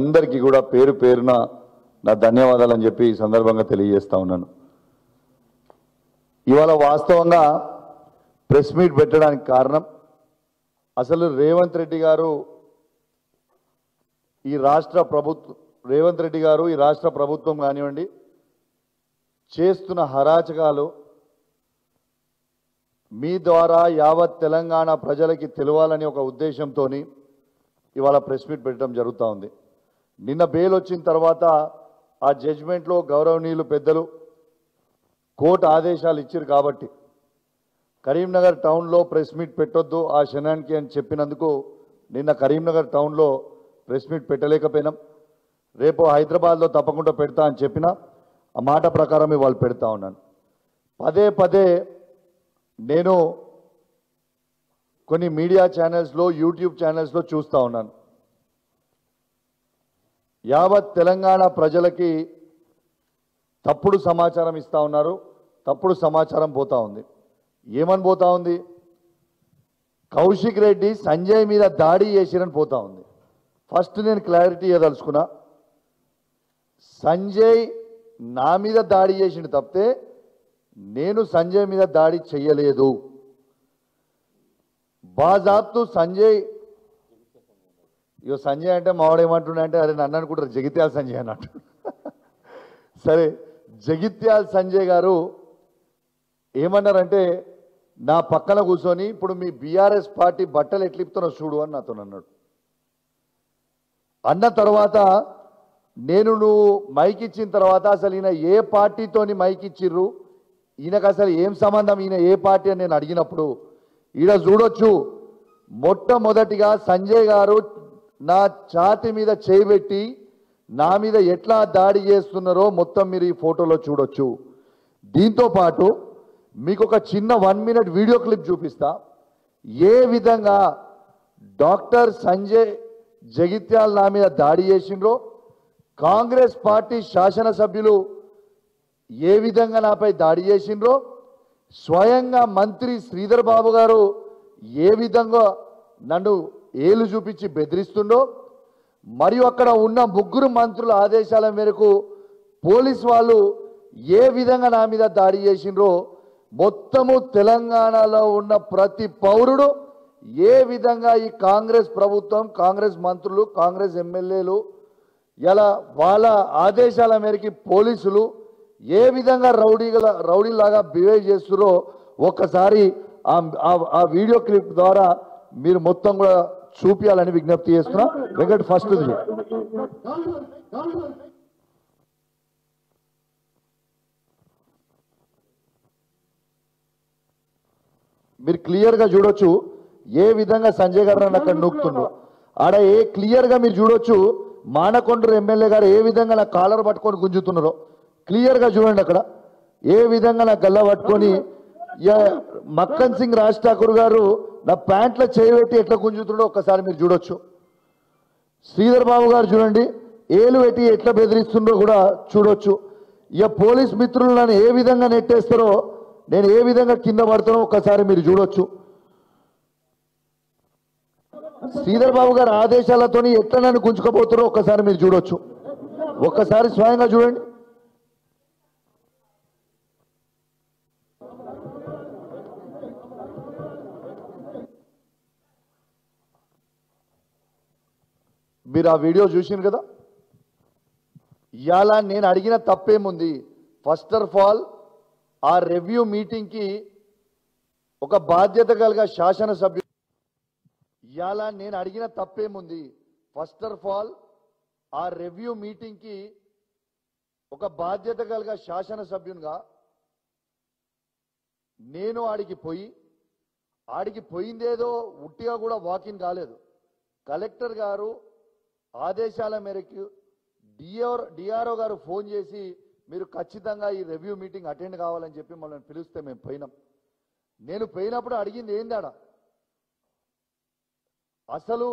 అందరికీ కూడా పేరు పేరున నా ధన్యవాదాలని చెప్పి ఈ సందర్భంగా తెలియజేస్తా ఉన్నాను. ఇవాళ వాస్తవంగా ప్రెస్ మీట్ పెట్టడానికి కారణం అసలు రేవంత్ రెడ్డి గారు ఈ రాష్ట్ర ప్రభుత్వం కానివ్వండి చేస్తున్న హరాచకాలు మీ ద్వారా యావత్ తెలంగాణ ప్రజలకి తెలవాలని ఒక ఉద్దేశంతో ఇవాళ ప్రెస్ మీట్ పెట్టడం జరుగుతూ ఉంది. నిన్న బెయిల్ వచ్చిన తర్వాత ఆ జడ్జిమెంట్లో గౌరవనీయులు పెద్దలు కోర్టు ఆదేశాలు ఇచ్చారు కాబట్టి కరీంనగర్ టౌన్లో ప్రెస్ మీట్ పెట్టొద్దు ఆ క్షణానికి అని చెప్పినందుకు నిన్న కరీంనగర్ టౌన్లో ప్రెస్ మీట్ పెట్టలేకపోయినాం. రేపు హైదరాబాద్లో తప్పకుండా పెడతా అని చెప్పిన ఆ మాట ప్రకారం ఇవాళ పెడతా ఉన్నాను. పదే పదే నేను కొన్ని మీడియా ఛానల్స్లో యూట్యూబ్ ఛానల్స్లో చూస్తూ ఉన్నాను. యావత్ తెలంగాణ ప్రజలకి తప్పుడు సమాచారం ఇస్తూ ఉన్నారు. తప్పుడు సమాచారం పోతా ఉంది. ఏమని పోతా ఉంది? కౌశిక్ రెడ్డి సంజయ్ మీద దాడి చేసిరని పోతా ఉంది. ఫస్ట్ నేను క్లారిటీ ఇవ్వదలుచుకున్నా, సంజయ్ నా మీద దాడి చేసిండు తప్పితే నేను సంజయ్ మీద దాడి చెయ్యలేదు. బాజాబ్తు సంజయ్ ఇగో సంజయ్ అంటే మావాడేమంటుండే అంటే అరే నన్ను అనుకుంటారు జగిత్యాల సంజయ్ అన్నట్టు. సరే, జగిత్యాల సంజయ్ గారు ఏమన్నారంటే నా పక్కన కూర్చొని ఇప్పుడు మీ బీఆర్ఎస్ పార్టీ బట్టలు ఎట్లిపుతున్నా చూడు అని నాతో అన్నాడు. అన్న తర్వాత నేను నువ్వు మైక్ ఇచ్చిన తర్వాత అసలు ఈయన ఏ పార్టీతోని మైక్ ఇచ్చిర్రు, ఈయనకు అసలు ఏం సంబంధం, ఈయన ఏ పార్టీ అని నేను అడిగినప్పుడు ఈడ చూడొచ్చు మొట్టమొదటిగా సంజయ్ గారు నా ఛాతి మీద చేయబెట్టి నా మీద ఎట్లా దాడి చేస్తున్నారో మొత్తం మీరు ఈ ఫోటోలో చూడొచ్చు. దీంతో పాటు మీకు ఒక చిన్న 1 మినిట్ వీడియో క్లిప్ చూపిస్తా. ఏ విధంగా డాక్టర్ సంజయ్ జగిత్యాల నా మీద దాడి చేసిండ్రో, కాంగ్రెస్ పార్టీ శాసనసభ్యులు ఏ విధంగా నాపై దాడి చేసిండ్రో, స్వయంగా మంత్రి శ్రీధర్ బాబు గారు ఏ విధంగా నన్ను ఏలు చూపించి బెదిరిస్తుండో, మరియు అక్కడ ఉన్న 3 మంత్రుల ఆదేశాల మేరకు పోలీస్ వాళ్ళు ఏ విధంగా నా మీద దాడి చేసిండ్రో మొత్తము తెలంగాణలో ఉన్న ప్రతి పౌరుడు ఏ విధంగా ఈ కాంగ్రెస్ ప్రభుత్వం, కాంగ్రెస్ మంత్రులు, కాంగ్రెస్ ఎమ్మెల్యేలు ఇలా వాళ్ళ ఆదేశాల మేరకు పోలీసులు ఏ విధంగా రౌడీలాగా బిహేవ్ చేస్తున్నారో ఒక్కసారి ఆ వీడియో క్లిప్ ద్వారా మీరు మొత్తం కూడా చూపించాలని విజ్ఞప్తి చేస్తున్నా. వెంకట్ ఫస్ట్ మీరు క్లియర్గా చూడొచ్చు ఏ విధంగా సంజయ్ గారు నన్ను అక్కడ నూకుతుండ్రు. ఆడ క్లియర్గా మీరు చూడొచ్చు మానకొండూరు ఎమ్మెల్యే గారు ఏ విధంగా నా కాలర్ పట్టుకొని గుంజుతున్నారో క్లియర్గా చూడండి. అక్కడ ఏ విధంగా నా గల్ల పట్టుకొని మక్కన్ సింగ్ రాజ్ ఠాకూర్ గారు నా ప్యాంట్లో చేయబెట్టి ఎట్లా గుంజుతుండో ఒక్కసారి మీరు చూడొచ్చు. శ్రీధర్ బాబు గారు చూడండి ఏలు పెట్టి ఎట్లా బెదిరిస్తుండో కూడా చూడొచ్చు. ఇక పోలీస్ మిత్రులు నన్ను ఏ విధంగా నెట్టేస్తారో, నేను ఏ విధంగా కింద పడుతానో ఒక్కసారి మీరు చూడొచ్చు. శ్రీధర్ బాబు గారి ఆదేశాలతో ఎట్లా నన్ను గుంజుకోబోతారో ఒక్కసారి మీరు చూడొచ్చు. ఒక్కసారి స్వయంగా చూడండి. మీరు ఆ వీడియో చూసిండ్రు కదా. ఇవాళ నేను అడిగిన తప్పేముంది? ఫస్ట్ ఆఫ్ ఆల్ ఆ రివ్యూ మీటింగ్కి ఒక బాధ్యత కలిగ శాసనసభ్యుడు ఇవాళ నేను అడిగిన తప్పేముంది? ఫస్ట్ ఆఫ్ ఆల్ ఆ రివ్యూ మీటింగ్కి ఒక బాధ్యత కలిగ శాసనసభ్యునిగా నేను ఆడికి పోయిందేదో ఉట్టిగా కూడా వాకింగ్ కాలేదు. కలెక్టర్ గారు ఆదేశాల మేరకు డిఆర్ఓ గారు ఫోన్ చేసి మీరు ఖచ్చితంగా ఈ రివ్యూ మీటింగ్ అటెండ్ కావాలని చెప్పి మమ్మల్ని పిలిస్తే మేము పోయినాం. నేను పోయినప్పుడు అడిగింది ఏందాడ, అసలు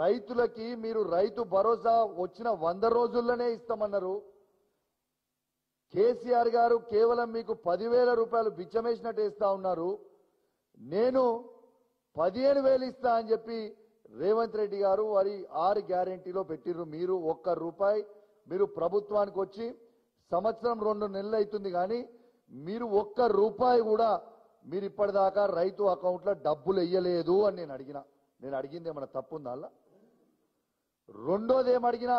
రైతులకి మీరు రైతు భరోసా వచ్చిన 100 రోజుల్లోనే ఇస్తామన్నారు. కేసీఆర్ గారు కేవలం మీకు 10,000 రూపాయలు బిచ్చమేసినట్టు ఇస్తా ఉన్నారు. నేను 15,000 ఇస్తా అని చెప్పి రేవంత్ రెడ్డి గారు వారి 6 గ్యారెంటీలో పెట్టిర్రు. మీరు ₹1 మీరు ప్రభుత్వానికి వచ్చి సంవత్సరం 2 నెలలు అవుతుంది, కానీ మీరు ₹1 కూడా మీరు ఇప్పటిదాకా రైతు అకౌంట్లో డబ్బులు వేయలేదు అని నేను అడిగినా. నేను అడిగింది ఏమన్నా తప్పుందా అలా? రెండోది ఏమడిగినా,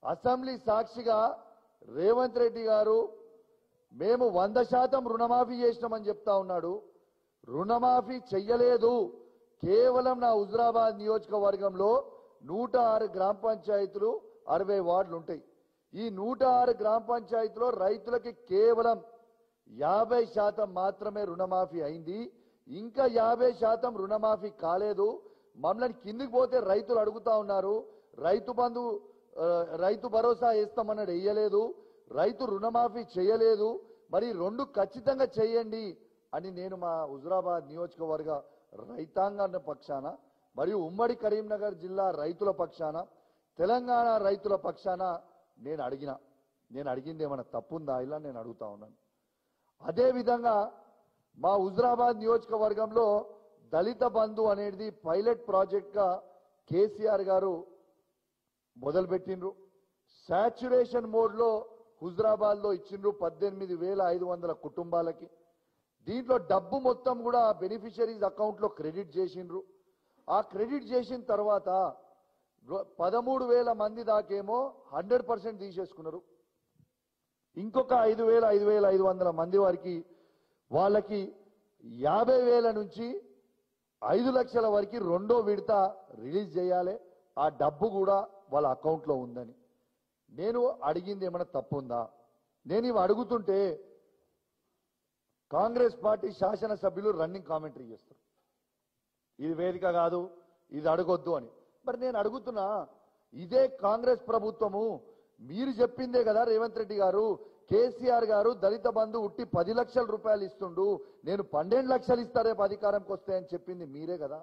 అసెంబ్లీ సాక్షిగా రేవంత్ రెడ్డి గారు మేము 100% రుణమాఫీ చేసినామని చెప్తా ఉన్నాడు. రుణమాఫీ చెయ్యలేదు. కేవలం నా హుజురాబాద్ నియోజకవర్గంలో 106 గ్రామ పంచాయతీలు 60 వార్డులు ఉంటాయి. ఈ 106 గ్రామ పంచాయతీలో రైతులకి కేవలం 50% మాత్రమే రుణమాఫీ అయింది. ఇంకా 50% రుణమాఫీ కాలేదు. మమ్మల్ని కిందికి పోతే రైతులు అడుగుతా ఉన్నారు, రైతు బంధు రైతు భరోసా వేస్తామన్నాడు, వేయలేదు. రైతు రుణమాఫీ చేయలేదు. మరి 2 ఖచ్చితంగా చేయండి అని నేను మా హుజురాబాద్ నియోజకవర్గ రైతాంగ పక్షాన మరియు ఉమ్మడి కరీంనగర్ జిల్లా రైతుల పక్షాన, తెలంగాణ రైతుల పక్షాన నేను అడిగింది ఏమైనా తప్పుందా ఇలా నేను అడుగుతా ఉన్నాను. అదేవిధంగా మా హుజురాబాద్ నియోజకవర్గంలో దళిత బంధు అనేది పైలట్ ప్రాజెక్ట్గా కేసీఆర్ గారు మొదలుపెట్టిండ్రు. సాచ్యురేషన్ మోడ్లో హుజురాబాద్లో ఇచ్చిండ్రు 18,500 కుటుంబాలకి. దీంట్లో డబ్బు మొత్తం కూడా బెనిఫిషరీస్ అకౌంట్లో క్రెడిట్ చేసిండ్రు. ఆ క్రెడిట్ చేసిన తర్వాత 13,000 మంది దాకేమో 100% తీసేసుకున్నారు. ఇంకొక 5,500 మంది వారికి వాళ్ళకి 50,000 నుంచి 5 లక్షల వరకు రెండో విడత రిలీజ్ చేయాలి. ఆ డబ్బు కూడా వాళ్ళ అకౌంట్లో ఉందని నేను అడిగింది ఏమైనా తప్పుందా? నేను ఇవి అడుగుతుంటే కాంగ్రెస్ పార్టీ శాసనసభ్యులు రన్నింగ్ కామెంటరీ చేస్తారు, ఇది వేదిక కాదు, ఇది అడగొద్దు అని. మరి నేను అడుగుతున్నా, ఇదే కాంగ్రెస్ ప్రభుత్వము మీరు చెప్పిందే కదా రేవంత్ రెడ్డి గారు, కేసీఆర్ గారు దళిత బంధు ఉట్టి 10 లక్షల రూపాయలు ఇస్తుండు, నేను 12 లక్షలు ఇస్తా రేపు అధికారంకి వస్తాయని చెప్పింది మీరే కదా.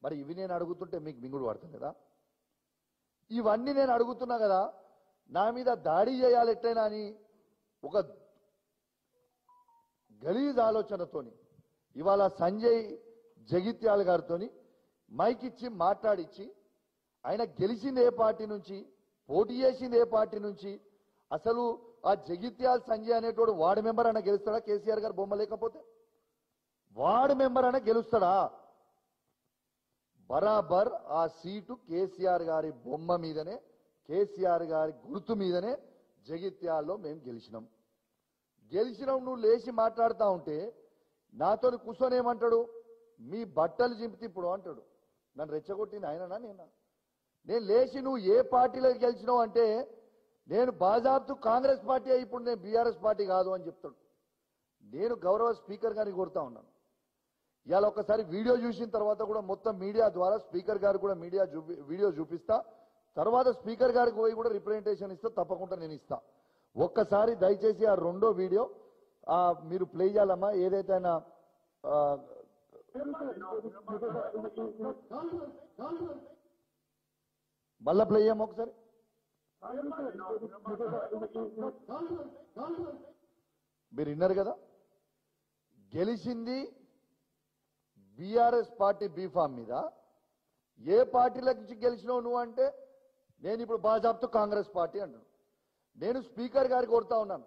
మరి ఇవి నేను అడుగుతుంటే మీకు మింగుడు పడుతుంది కదా. ఇవన్నీ నేను అడుగుతున్నా కదా, నా మీద దాడి చేయాలి ఎట్లయినా అని ఒక గలీజ్ ఆలోచనతోని ఇవాళ సంజయ్ జగిత్యాల గారితోని మైక్ ఇచ్చి మాట్లాడిచ్చి, ఆయన గెలిచింది ఏ పార్టీ నుంచి, పోటీ చేసింది ఏ పార్టీ నుంచి, అసలు ఆ జగిత్యాల సంజయ్ అనేటోడు వార్డు మెంబర్ అయినా గెలుస్తాడా? కేసీఆర్ గారు బొమ్మ లేకపోతే వార్డు మెంబర్ అయినా గెలుస్తాడా? బరాబర్ ఆ సీటు కేసీఆర్ గారి బొమ్మ మీదనే, కేసీఆర్ గారి గుర్తు మీదనే జగిత్యాల్లో మేము గెలిచినాం. నువ్వు లేచి మాట్లాడుతూ ఉంటే నాతో కూర్చొని ఏమంటాడు, మీ బట్టలు చింపితే ఇప్పుడు అంటాడు. నన్ను రెచ్చగొట్టింది ఆయననా నేనా? నేను లేచి నువ్వు ఏ పార్టీలో గెలిచినావు అంటే నేను బాజాబ్తు కాంగ్రెస్ పార్టీ, ఇప్పుడు నేను బీఆర్ఎస్ పార్టీ కాదు అని చెప్తాడు. నేను గౌరవ స్పీకర్ గారిని కోరుతా ఉన్నాను, ఇవాళ ఒకసారి వీడియో చూసిన తర్వాత కూడా మొత్తం మీడియా ద్వారా స్పీకర్ గారు కూడా వీడియో చూపిస్తా, తర్వాత స్పీకర్ గారికి పోయి కూడా రిప్రజెంటేషన్ ఇస్తా, తప్పకుండా నేను ఇస్తా. ఒక్కసారి దయచేసి ఆ రెండో వీడియో మీరు ప్లే చేయాలమ్మా. ఏదైతే ఆయన మళ్ళా ప్లే చేయమ్మా ఒకసారి. మీరు విన్నారు కదా, గెలిచింది బీఆర్ఎస్ పార్టీ బీఫామ్ మీద. ఏ పార్టీల నుంచి గెలిచినావు నువ్వు అంటే నేను ఇప్పుడు బాజాబ్తో కాంగ్రెస్ పార్టీ అంటాను. నేను స్పీకర్ గారికి కోరుతా ఉన్నాను,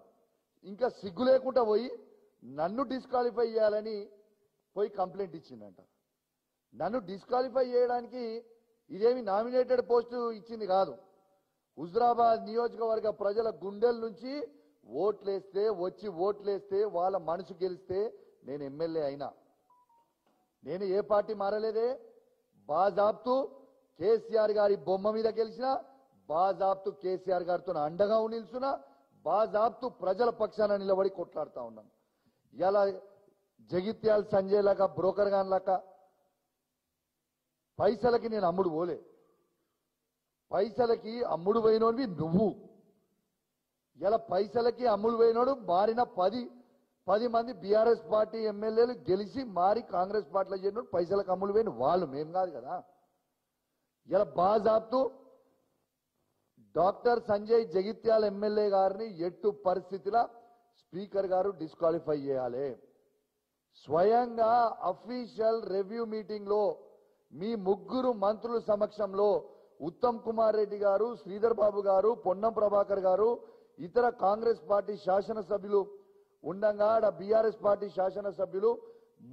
ఇంకా సిగ్గు లేకుండా పోయి నన్ను డిస్క్వాలిఫై చేయాలని పోయి కంప్లైంట్ ఇచ్చిందంట. నన్ను డిస్క్వాలిఫై చేయడానికి ఇదేమి నామినేటెడ్ పోస్టు ఇచ్చింది కాదు. హుజురాబాద్ నియోజకవర్గ ప్రజల గుండెల నుంచి ఓట్లేస్తే వాళ్ళ మనసు గెలిస్తే నేను ఎమ్మెల్యే అయినా. నేను ఏ పార్టీ మారలేదే, బాజాబ్తు కేసీఆర్ గారి బొమ్మ మీద గెలిచిన, బాజాబ్తు కేసీఆర్ గారితో అండగా నిల్చున్నా, బాజాబ్తు ప్రజల పక్షాన నిలబడి కొట్లాడుతా ఉన్నాను. ఇలా జగిత్యాల సంజయ్ లాగా బ్రోకర్ గాన్ లాగా పైసలకి నేను అమ్ముడు పోలే. పైసలకి అమ్ముడు పోయినోడివి నువ్వు. ఇలా పైసలకి అమ్ముడు పోయినోడు మారిన 10 మంది బీఆర్ఎస్ పార్టీ ఎమ్మెల్యేలు గెలిచి మారి కాంగ్రెస్ పార్టీలో చేరినోడు పైసలకు అమ్ముడు పోయిన వాళ్ళు, మేం కాదు కదా. ఇలా బాజాబ్తు డాక్టర్ సంజయ్ జగిత్యాల ఎమ్మెల్యే గారిని ఎట్టు పరిస్థితిలో స్పీకర్ గారు డిస్క్వాలిఫై చేయాలి. స్వయంగా అఫీషియల్ రివ్యూ మీటింగ్ లో మీ ముగ్గురు మంత్రుల సమక్షంలో ఉత్తమ్ కుమార్ రెడ్డి గారు, శ్రీధర్ బాబు గారు, పొన్నం ప్రభాకర్ గారు, ఇతర కాంగ్రెస్ పార్టీ శాసనసభ్యులు ఉండగా బీఆర్ఎస్ పార్టీ శాసనసభ్యులు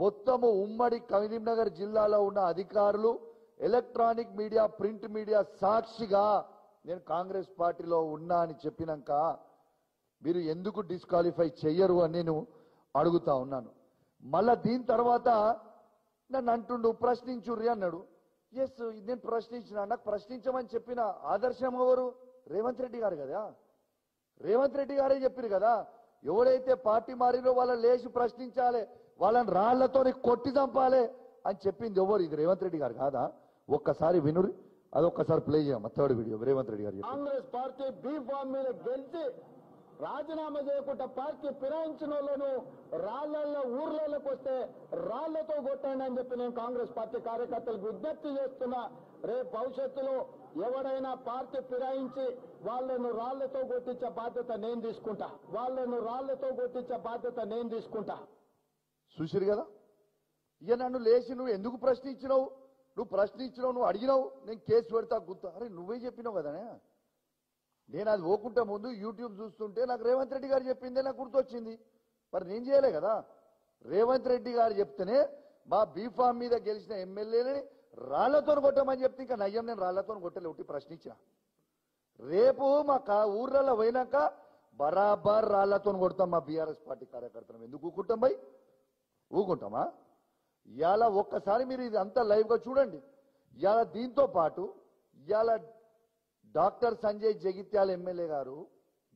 మొత్తము ఉమ్మడి కరీంనగర్ జిల్లాలో ఉన్న అధికారులు, ఎలక్ట్రానిక్ మీడియా, ప్రింట్ మీడియా సాక్షిగా నేను కాంగ్రెస్ పార్టీలో ఉన్నా అని చెప్పినాక మీరు ఎందుకు డిస్క్వాలిఫై చెయ్యరు అని నేను అడుగుతా ఉన్నాను. మళ్ళా దీని తర్వాత నన్ను అంటుండు ప్రశ్నించుర్రి అన్నాడు. ఎస్, నేను ప్రశ్నించిన, నాకు ప్రశ్నించమని చెప్పిన ఆదర్శం ఎవరు? రేవంత్ రెడ్డి గారు కదా. రేవంత్ రెడ్డి గారే చెప్పారు కదా, ఎవరైతే పార్టీ మారినో వాళ్ళని లేచి ప్రశ్నించాలి, వాళ్ళని రాళ్లతోని కొట్టి చంపాలి అని చెప్పింది ఎవరు? ఇది రేవంత్ రెడ్డి గారు కాదా? ఒక్కసారి వినురి, అదొక్కసారి ప్లే చేయమ్మా. Third video Revanth Reddy garu. Congress party be form మీద గెలిచి రాజీనామా చేయకుండా పార్టీ ఫిరాయించిన వాళ్ళను రాళ్లలో ఊర్లలోకి వస్తే రాళ్లతో కొట్టండి అని చెప్పి నేను కాంగ్రెస్ పార్టీ కార్యకర్తలకు విజ్ఞప్తి చేస్తున్నా. రేపు భవిష్యత్తులో ఎవడైనా పార్టీ ఫిరాయించి వాళ్లను రాళ్లతో కొట్టించే బాధ్యత నేను తీసుకుంటా. చూసిరు కదా, ఇక నన్ను లేచి నువ్వు ఎందుకు ప్రశ్నించినావు, నువ్వు అడిగినావు, నేను కేసు పెడతా గుర్తు. అరే నువ్వే చెప్పినావు కదనే. నేను అది పోకుంటే ముందు యూట్యూబ్ చూస్తుంటే నాకు రేవంత్ రెడ్డి గారు చెప్పిందే నాకు గుర్తొచ్చింది. మరి నేను చేయలే కదా. రేవంత్ రెడ్డి గారు చెప్తేనే మా బీఫామ్ మీద గెలిచిన ఎమ్మెల్యేలని రాళ్లతో కొట్టమని చెప్తే ఇంకా నయ్యం నేను రాళ్లతో కొట్టలే, ఒకటి ప్రశ్నించిన. రేపు మా ఊర్లలో పోయినాక బరాబర్ రాళ్లతో కొడతాం మా బీఆర్ఎస్ పార్టీ కార్యకర్తలు. ఎందుకు ఊకుంటాం భయ్? ఊకుంటామా? ఇవాళ ఒక్కసారి మీరు ఇది అంతా లైవ్ గా చూడండి. ఇవాళ దీంతో పాటు ఇవాళ డాక్టర్ సంజయ్ జగిత్యాల ఎమ్మెల్యే గారు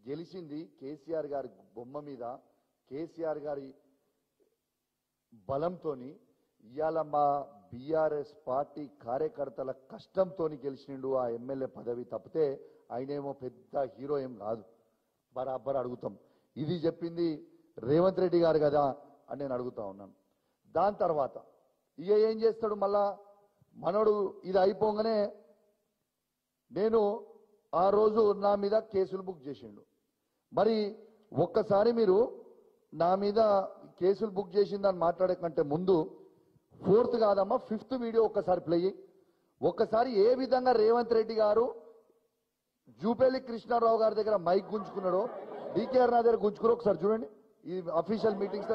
గెలిచింది కేసీఆర్ గారి బొమ్మ మీద, కేసీఆర్ గారి బలంతోని. ఇవాళ మా బీఆర్ఎస్ పార్టీ కార్యకర్తల కష్టంతో గెలిచిండు ఆ ఎమ్మెల్యే పదవి. తప్పితే ఆయనేమో పెద్ద హీరో ఏం కాదు. బరాబర్ అడుగుతాం, ఇది చెప్పింది రేవంత్ రెడ్డి గారు కదా అని నేను అడుగుతా ఉన్నాను. దాని తర్వాత ఇక ఏం చేస్తాడు మళ్ళా మనోడు? ఇది అయిపోగానే నేను ఆ రోజు నా మీద కేసులు బుక్ చేసిండు. మరి ఒక్కసారి మీరు నా మీద కేసులు బుక్ చేసిందని మాట్లాడే కంటే ముందు 4th కాదమ్మా 5th వీడియో ఒక్కసారి ప్లే చేయి. ఒక్కసారి ఏ విధంగా రేవంత్ రెడ్డి గారు జూపల్లి కృష్ణారావు గారి దగ్గర మైక్ గుంజుకున్నాడో, డీకేఆర్ నా దగ్గర గుంజుకున్నారో ఒకసారి చూడండి. ఈ అఫీషియల్ మీటింగ్స్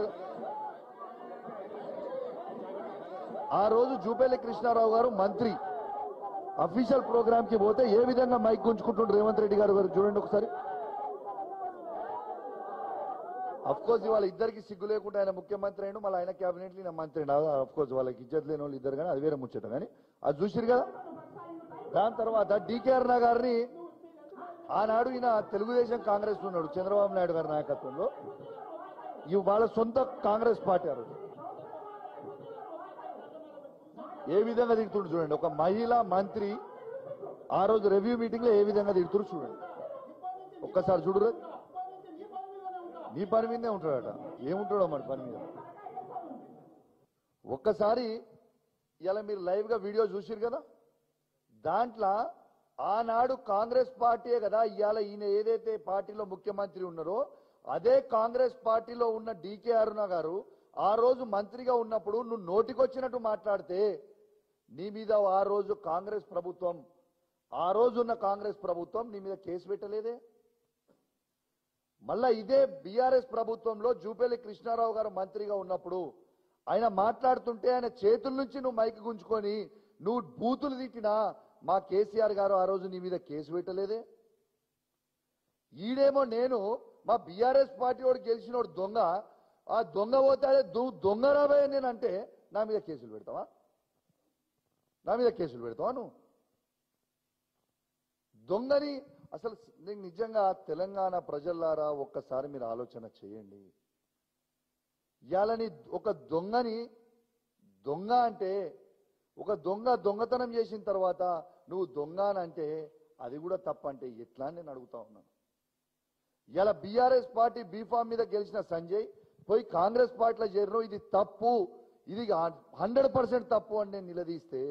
ఆ రోజు జూపల్లి కృష్ణారావు గారు మంత్రి అఫీషియల్ ప్రోగ్రామ్ కి పోతే ఏ విధంగా మైక్ గుంజుకుంటుండ్రు రేవంత్ రెడ్డి గారు చూడండి ఒకసారి. అఫ్ కోర్స్ ఇవాళ ఇద్దరికి సిగ్గు లేకుండా ఆయన ముఖ్యమంత్రి అయినా మళ్ళీ ఆయన క్యాబినెట్ ఈయన మంత్రి అయినా. అఫ్ కోర్స్ వాళ్ళకి ఇజ్జత్ లేని వాళ్ళు ఇద్దరు, కానీ అది వేరే ముచ్చట. కానీ అది చూసిరు కదా. దాని తర్వాత డీకేఆర్ గారిని ఆనాడు ఈయన తెలుగుదేశం కాంగ్రెస్ ఉన్నాడు చంద్రబాబు నాయుడు గారి నాయకత్వంలో. ఇవి వాళ్ళ సొంత కాంగ్రెస్ పార్టీ. ఆ రోజు ఏ విధంగా తిడుతుండ్రు చూడండి. ఒక మహిళా మంత్రి ఆ రోజు రివ్యూ మీటింగ్ లో ఏ విధంగా తిడుతురు చూడండి. ఒక్కసారి చూడరు. నీ పని మీదే ఉంటాడట. ఏముంటాడో మరి పని మీద. ఒక్కసారి ఇలా మీరు లైవ్ గా వీడియో చూసిరు కదా. దాంట్లో ఆనాడు కాంగ్రెస్ పార్టీయే కదా ఇవాళ ఈయన ఏదైతే పార్టీలో ముఖ్యమంత్రి ఉన్నారో అదే కాంగ్రెస్ పార్టీలో ఉన్న డీకే అరుణ గారు ఆ రోజు మంత్రిగా ఉన్నప్పుడు నువ్వు నోటికొచ్చినట్టు మాట్లాడితే నీ మీద ఆ రోజు కాంగ్రెస్ ప్రభుత్వం, ఆ రోజున్న కాంగ్రెస్ ప్రభుత్వం నీ మీద కేసు పెట్టలేదే. మళ్ళా ఇదే బీఆర్ఎస్ ప్రభుత్వంలో జూపల్లి కృష్ణారావు గారు మంత్రిగా ఉన్నప్పుడు ఆయన మాట్లాడుతుంటే ఆయన చేతుల నుంచి నువ్వు మైక్ గుంజుకొని నువ్వు బూతులు తిట్టినా మా కేసీఆర్ గారు ఆ రోజు నీ మీద కేసు పెట్టలేదే. ఈడేమో నేను మా బీఆర్ఎస్ పార్టీ వాడు గెలిచినోడు దొంగ, ఆ దొంగ పోతే దొంగ రాబోయే నేనంటే నా మీద కేసులు పెడతావా? నువ్వు దొంగని అసలు నేను నిజంగా తెలంగాణ ప్రజలారా ఒక్కసారి మీరు ఆలోచన చేయండి. ఇయాలని ఒక దొంగని దొంగ అంటే ఒక దొంగతనం చేసిన తర్వాత నువ్వు దొంగ అంటే అది కూడా తప్పంటే ఎట్లా అని నేను అడుగుతా ఉన్నాను. ఇలా బీఆర్ఎస్ పార్టీ బీఫామ్ మీద గెలిచిన సంజయ్ పోయి కాంగ్రెస్ పార్టీలో చేరడం ఇది తప్పు, ఇది 100% తప్పు అని నేను నిలదీస్తే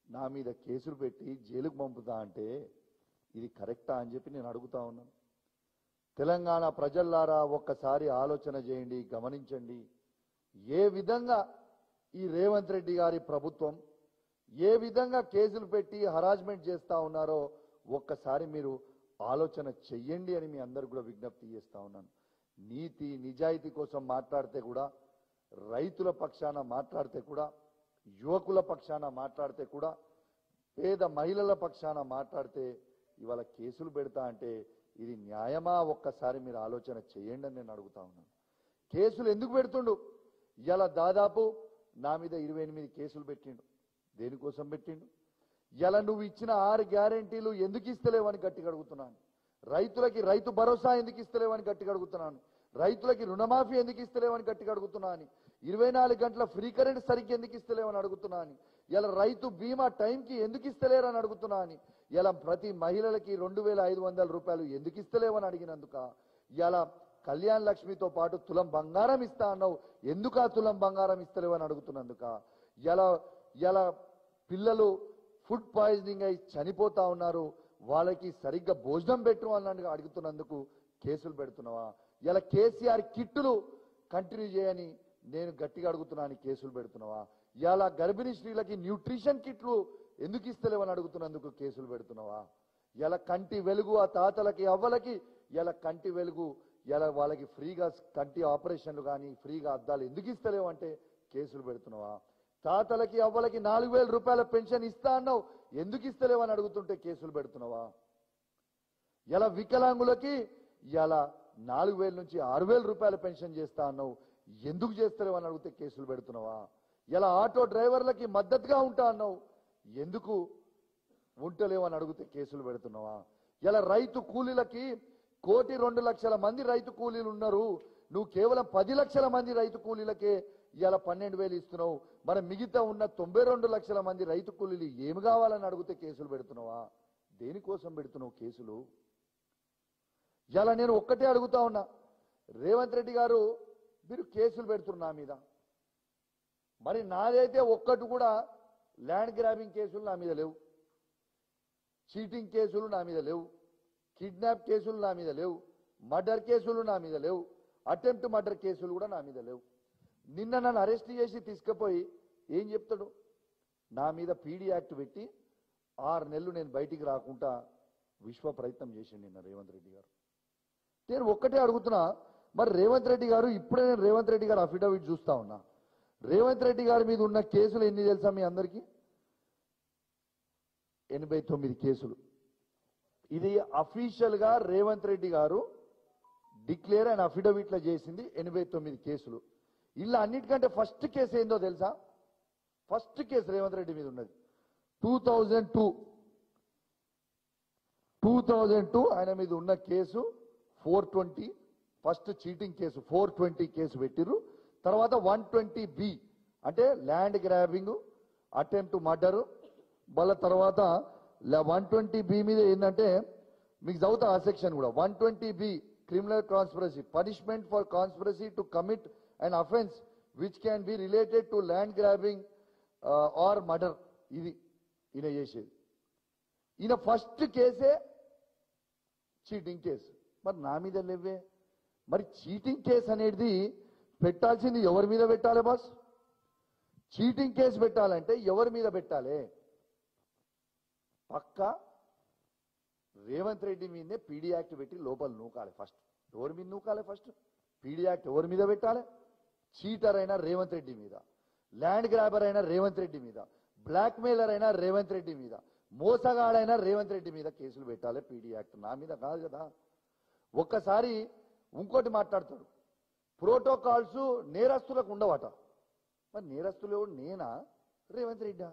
నా మీద కేసులు పెట్టి జైలుకు పంపుతా అంటే ఇది కరెక్టా అని చెప్పి నేను అడుగుతా ఉన్నాను. తెలంగాణ ప్రజల్లారా ఒక్కసారి ఆలోచన చేయండి, గమనించండి. ఏ విధంగా ఈ రేవంత్ రెడ్డి గారి ప్రభుత్వం ఏ విధంగా కేసులు పెట్టి హరాస్మెంట్ చేస్తా ఉన్నారో ఒక్కసారి మీరు ఆలోచన చెయ్యండి అని మీ అందరు కూడా విజ్ఞప్తి చేస్తా ఉన్నాను. నీతి నిజాయితీ కోసం మాట్లాడితే కూడా, రైతుల పక్షాన మాట్లాడితే కూడా, యువకుల పక్షాన మాట్లాడితే కూడా, పేద మహిళల పక్షాన మాట్లాడితే ఇవాళ కేసులు పెడతా అంటే ఇది న్యాయమా? ఒక్కసారి మీరు ఆలోచన చేయండి అని నేను అడుగుతా ఉన్నాను. కేసులు ఎందుకు పెడుతుండు? ఇలా దాదాపు నా మీద 28 కేసులు పెట్టిండు. దేనికోసం పెట్టిండు? ఇలా నువ్వు ఇచ్చిన 6 గ్యారెంటీలు ఎందుకు ఇస్తలేవని గట్టిగా అడుగుతున్నాను. రైతులకి రైతు భరోసా ఎందుకు ఇస్తలేవని గట్టిగా అడుగుతున్నాను. రైతులకి రుణమాఫీ ఎందుకు ఇస్తలేవని గట్టిగా అడుగుతున్నాను. 24 గంటల ఫ్రీ కరెంట్ సరిగ్గా ఎందుకు ఇస్తలేవని అడుగుతున్నాను. ఇలా రైతు బీమా టైంకి ఎందుకు ఇస్తలేరని అడుగుతున్నాను. ఇలా ప్రతి మహిళలకి 2500 రూపాయలు ఎందుకు ఇస్తలేవని అడిగినందుక, ఇలా కళ్యాణ్ లక్ష్మితో పాటు తులం బంగారం ఇస్తా అన్నావు, ఎందుకు ఆ తులం బంగారం ఇస్తలేవని అడుగుతున్నందుక, ఇలా పిల్లలు ఫుడ్ పాయిజనింగ్ అయి చనిపోతా ఉన్నారు, వాళ్ళకి సరిగ్గా భోజనం పెట్టు అన్నట్టుగా అడుగుతున్నందుకు కేసులు పెడుతున్నావా? ఇలా కేసీఆర్ కిట్టులు కంటిన్యూ చేయని నేను గట్టిగా అడుగుతున్నాను, కేసులు పెడుతున్నావా? ఇలా గర్భిణీ స్త్రీలకి న్యూట్రిషన్ కిట్లు ఎందుకు ఇస్తలేవని అడుగుతున్నందుకు కేసులు పెడుతున్నావా? ఇలా కంటి వెలుగు ఆ తాతలకి అవ్వలకి ఇలా కంటి వెలుగు ఇలా వాళ్ళకి ఫ్రీగా కంటి ఆపరేషన్లు కానీ ఫ్రీగా అద్దాలు ఎందుకు ఇస్తలేవు అంటే కేసులు పెడుతున్నావా? తాతలకి అవ్వలకి 4000 రూపాయల పెన్షన్ ఇస్తా అన్నావు, ఎందుకు ఇస్తలేవని అడుగుతుంటే కేసులు పెడుతున్నావా? ఇలా వికలాంగులకి ఇలా 4000 నుంచి 6000 రూపాయల పెన్షన్ చేస్తా అన్నావు, ఎందుకు చేస్తలేవని అడిగితే కేసులు పెడుతున్నావా? ఇలా ఆటో డ్రైవర్లకి మద్దతుగా ఉంటా అన్నావు, ఎందుకు ఉంటలేవని అడిగితే కేసులు పెడుతున్నావా? ఇలా రైతు కూలీలకి 1,02,00,000 మంది రైతు కూలీలు ఉన్నారు, నువ్వు కేవలం 10 లక్షల మంది రైతు కూలీలకే ఇలా 12,000 ఇస్తున్నావు, మరి మిగతా ఉన్న 92 లక్షల మంది రైతు కూలీలు ఏమి కావాలని అడిగితే కేసులు పెడుతున్నావా? దేనికోసం పెడుతున్నావు కేసులు? ఇలా నేను ఒక్కటే అడుగుతా ఉన్నా, రేవంత్ రెడ్డి గారు మీరు కేసులు పెడుతున్నారు నా మీద, మరి నాదైతే ఒక్కటి కూడా ల్యాండ్ గ్రాబింగ్ కేసులు నా మీద లేవు, చీటింగ్ కేసులు నా మీద లేవు, కిడ్నాప్ కేసులు నా మీద లేవు, మర్డర్ కేసులు నా మీద లేవు, అటెంప్ట్ మర్డర్ కేసులు కూడా నా మీద లేవు. నిన్న నన్ను అరెస్ట్ చేసి తీసుకుపోయి ఏం చెప్తాడు? నా మీద పీడీ యాక్ట్ పెట్టి 6 నెలలు నేను బయటికి రాకుండా విశ్వ ప్రయత్నం చేసిండు నిన్న రేవంత్ రెడ్డి గారు. నేను ఒక్కటే అడుగుతున్నా, మరి రేవంత్ రెడ్డి గారు ఇప్పుడే నేను రేవంత్ రెడ్డి గారు అఫిడవిట్ చూస్తా ఉన్నా, రేవంత్ రెడ్డి గారి మీద ఉన్న కేసులు ఎన్ని తెలుసా మీ అందరికీ? 89 కేసులు. ఇది అఫీషియల్ గా రేవంత్ రెడ్డి గారు డిక్లేర్ అండ్ అఫిడవిట్ లో చేసింది 89 కేసులు. ఇలా అన్నిటికంటే ఫస్ట్ కేసు ఏందో తెలుసా? ఫస్ట్ కేసు రేవంత్ రెడ్డి మీద ఉన్నది 2002 ఆయన మీద ఉన్న case 420, first cheating case 420 case పెట్టిర్రు. తర్వాత 120B అంటే ల్యాండ్ గ్రాబింగ్, అటెంప్ట్ మర్డర్. వాళ్ళ తర్వాత 120B మీద ఏంటంటే మీకు చదువుతా ఆ సెక్షన్ కూడా, 120B criminal conspiracy, punishment for conspiracy to commit an offense which can be related to land grabbing or murder. ఇది ఈయన చేసేది. ఈయన ఫస్ట్ కేసే చీటింగ్ కేసు. మరి నా మీద లేవే. మరి చీటింగ్ కేసు అనేది పెట్టాల్సింది ఎవరి మీద పెట్టాలి బాస్? చీటింగ్ కేసు పెట్టాలంటే ఎవరి మీద పెట్టాలి? పక్కా రేవంత్ రెడ్డి మీదనే పీడీ యాక్ట్ పెట్టి లోపల నూకాలి ఫస్ట్. ఎవరి మీద నూకాలి ఫస్ట్? పీడీ యాక్ట్ ఎవరి మీద పెట్టాలి? చీటర్ అయినా రేవంత్ రెడ్డి మీద, ల్యాండ్ గ్రాబర్ అయినా రేవంత్ రెడ్డి మీద, బ్లాక్ మెయిలర్ అయినా రేవంత్ రెడ్డి మీద, మోసగాడైనా రేవంత్ రెడ్డి మీద కేసులు పెట్టాలి పీడీ యాక్ట్. నా మీద కాదు కదా. ఒక్కసారి ఇంకోటి మాట్లాడతాడు, ప్రోటోకాల్స్ నేరస్తులకు ఉండవట. మరి నేరస్తులు నేనా రేవంత్ రెడ్డా?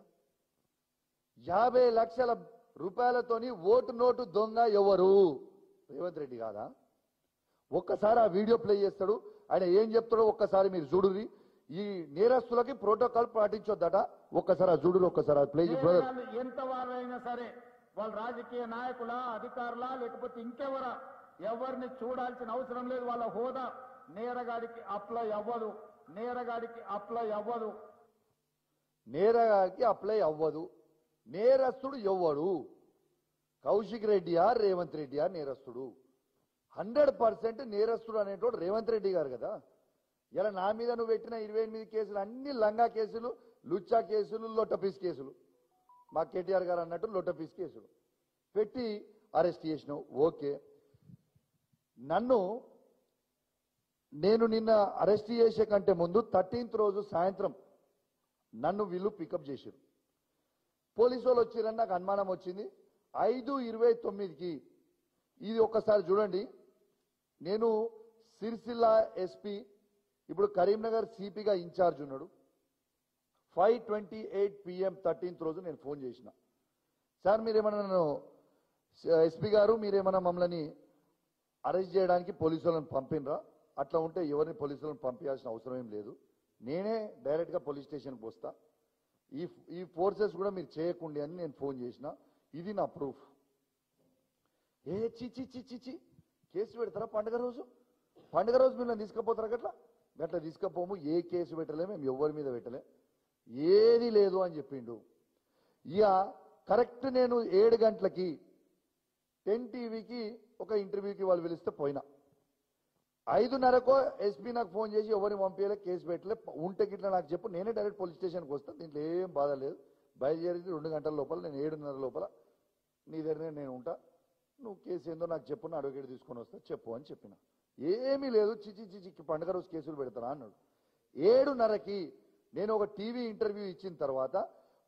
50 లక్షల రూపాయలతోని ఓటు నోటు దొంగ ఎవరు? రేవంత్ రెడ్డి కాదా? ఒక్కసారి ఆ వీడియో ప్లే చేస్తాడు, ఆయన ఏం చెప్తాడో ఒక్కసారి మీరు చూడురి. ఈ నేరస్తులకి ప్రోటోకాల్ పాటించొద్దట. ఒక్కసారి ఆ చూడు, ఒక్కసారి ప్లే బ్రదర్. ఎంత వారైనా సరే, వాళ్ళ రాజకీయ నాయకుల, అధికారులా, లేకపోతే ఇంకెవరా, ఎవరిని చూడాల్సిన అవసరం లేదు. వాళ్ళ హోదా నేరగాడికి అప్లై అవ్వదు, నేరగాడికి అప్లై అవ్వదు, నేరగాడికి అప్లై అవ్వదు. నేరస్తుడు ఎవ్వడు? కౌశిక్ రెడ్డియా రేవంత్ రెడ్డియా నేరస్తుడు? 100% నేరస్తుడు అనేటోడు రేవంత్ రెడ్డి గారు కదా. ఇలా నా మీద నువ్వు పెట్టిన 28 కేసులు అన్ని లంగా కేసులు, లుచ్చా కేసులు, లొట్టపీస్ కేసులు. మా కేటీఆర్ గారు అన్నట్టు లొట్టపీస్ కేసుడు పెట్టి అరెస్ట్ చేసినావు. ఓకే, నేను నిన్న అరెస్ట్ చేసే కంటే ముందు 13th రోజు సాయంత్రం నన్ను వీళ్ళు పికప్ చేశారు. పోలీసు వాళ్ళు వచ్చిరని నాకు అనుమానం వచ్చింది. 5:29కి ఇది ఒక్కసారి చూడండి. నేను సిరిసిల్ల ఎస్పీ, ఇప్పుడు కరీంనగర్ సిపిగా ఇన్ఛార్జ్ ఉన్నాడు. 5:28 PM 13th రోజు నేను ఫోన్ చేసిన, సార్ మీరేమన్నా నన్ను ఎస్పీ గారు మీరేమన్నా మమ్మల్ని అరెస్ట్ చేయడానికి పోలీసు వాళ్ళని పంపినరా? అట్లా ఉంటే ఎవరిని పోలీసులను పంపించాల్సిన అవసరం ఏం లేదు, నేనే డైరెక్ట్గా పోలీస్ స్టేషన్కి వస్తా, ఈ ఫోర్సెస్ కూడా మీరు చేయకండి అని నేను ఫోన్ చేసిన. ఇది నా ప్రూఫ్. చిచి కేసు పెడతారా? పండుగ రోజు మీరు తీసుకుపోతారా? గట్లా తీసుకుపోము. ఏ కేసు పెట్టలే, మేము ఎవరి మీద పెట్టలే, ఏది లేదు అని చెప్పిండు. ఇక కరెక్ట్ నేను 7 గంటలకి 10 టీవీకి ఒక ఇంటర్వ్యూకి వాళ్ళు పిలిస్తే పోయినా. 5:30కో ఎస్పీ నాకు ఫోన్ చేసి ఎవరిని పంపించలే, కేసు పెట్టలే, ఉంటే గిట్లా నాకు చెప్పు, నేనే డైరెక్ట్ పోలీస్ స్టేషన్కి వస్తాను, దీంట్లో ఏం బాధ లేదు, బయలుదేరి 2 గంటల లోపల నేను 7:30 లోపల నీ దగ్గరనే నేను ఉంటా, నువ్వు కేసు ఏందో నాకు చెప్పు, నా అడ్వకేట్ తీసుకొని వస్తా చెప్పు అని చెప్పిన. ఏమీ లేదు, చిచి పండుగ రోజు కేసులు పెడతారా అన్నాడు. 7:30కి నేను ఒక టీవీ ఇంటర్వ్యూ ఇచ్చిన తర్వాత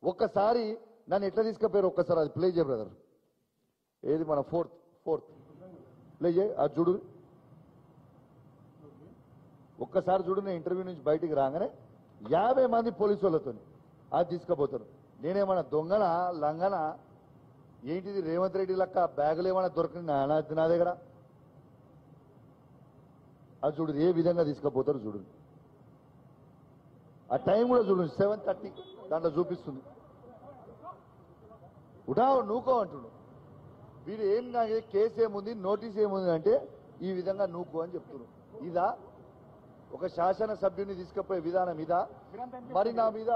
ఒక్కసారి నన్ను ఎట్లా తీసుకుపోయారు ఒక్కసారి అది ప్లే చేయ బ్రదర్. ఏది మన ఫోర్త్ ప్లే చేయ, అది చూడు ఒక్కసారి చూడు. నేను ఇంటర్వ్యూ నుంచి బయటికి రాగానే 50 మంది పోలీసు వాళ్ళతో అది తీసుకుపోతారు. నేనేమన్నా దొంగన లంగన ఏంటిది రేవంత్ రెడ్డి లెక్క బ్యాగులు ఏమైనా దొరికింది నా దగ్గర? అది చూడు ఏ విధంగా తీసుకుపోతారు చూడు. ఆ టైం కూడా చూడండి 7:30 దాంట్లో చూపిస్తుంది. ఉడావు నూకో అంటుడు. వీడు ఏం నాకు కేసు ఏముంది నోటీస్ ఏముంది అంటే ఈ విధంగా నూకో అని చెప్తున్నారు. ఇదా ఒక శాసన సభ్యుని తీసుకుపోయే విధానం? ఇదా? మరి నా మీద